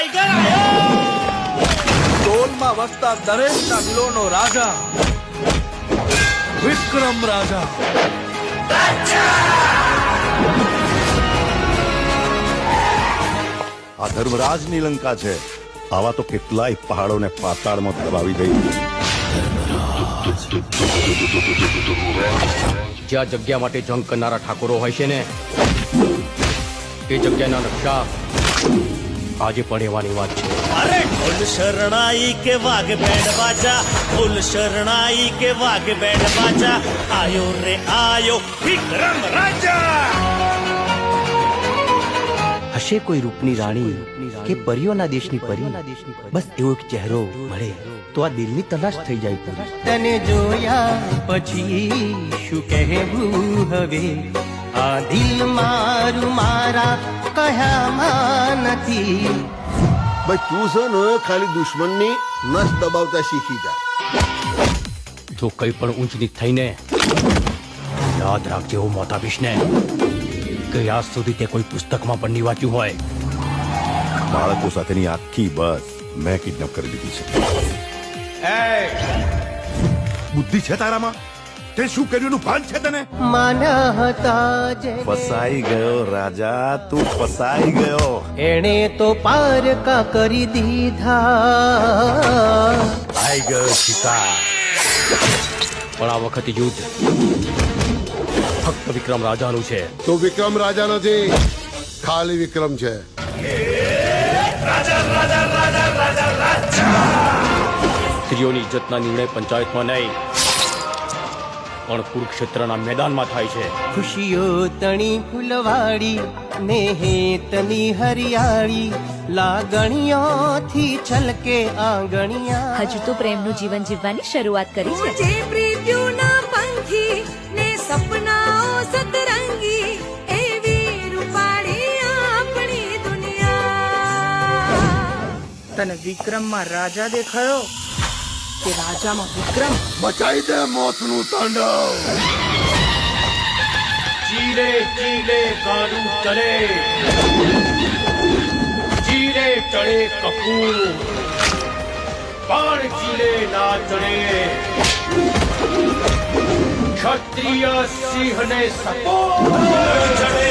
Tiger આયો! ટોલમાં વસતા દરેકના દિલોનો રાજા વિક્રમ રાજા. આ ધર્મરાજની લંકા છે. આવા તો કેટલાય પહાડોને પાતાળમાં દબાવી દઈ. જ્યાં જગ્યા માટે જંગ કરનારા ઠાકોરો હોય છે ને, એ જગ્યાના નકશા આજે પણ એવાની વાત છે. અરે ઢોલ શરણાઈ કે વાઘ બેડ બાજા, ઢોલ શરણાઈ કે વાઘ બેડ બાજા, આયો રે આયો વિક્રમ રાજા. હશે કોઈ રૂપની રાણી કે પરીઓના દેશની પરી, બસ એવો એક ચહેરો મળે તો આ દિલની તલાશ થઈ જાય પૂરી. તને જોયા પછી શું કહેવું હવે, આ દિલ મારું મારા કયામાં નથી. ભાઈ તું છે ને ખાલી દુશ્મનની નસ દબાવતા શીખી જા. જો કઈ પણ ઊંચ નીચ થઈને યાદ રાખજે હું મોત આપીશ ને કે આજ સુધી તે કોઈ પુસ્તકમાં પણ નહીં વાંચ્યું હોય. બાળકો સાથેની આખી બસ મેં કિડનેપ કરી દીધી છે. બુદ્ધિ છે તારામાં? તે શું કર્યું એનું ભાન છે તને? માના હતા જે ફસાઈ ગયો રાજા, તું ફસાઈ ગયો. એણે તો પારકા કરી દીધા. આવી ગયો શિકાર. પણ આ વખતે યુદ્ધ ફક્ત વિક્રમ રાજાનું છે. તો વિક્રમ રાજા નથી, ખાલી વિક્રમ છે. સ્ત્રીઓની ઇજ્જતના નિર્ણય પંચાયતમાં નહીં પણ કુરુક્ષેત્રના મેદાનમાં થાય છે. ખુશીઓ તણી ફૂલવાડી ને હેતની હરિયાળી, લાગણીઓથી છલકે આંગણિયા. હજુ તો પ્રેમનું જીવન જીવવાની શરૂઆત કરી છે. જે પ્રીત્યુના પંખી ને સપનાઓ સતરંગી, એવી રૂપાળી આપણી દુનિયા. તને વિક્રમમાં રાજા દેખાયો કે રાજામાં વિક્રમ? બચાઈ દે મોતનું તાંડવ. ચીલે ચીલે ગાડું ચલે, ચીલે ચડે કપૂર, બાણ ચીલે ના ચડે. ક્ષત્રિય સિંહને સપોર્ટ ચડે.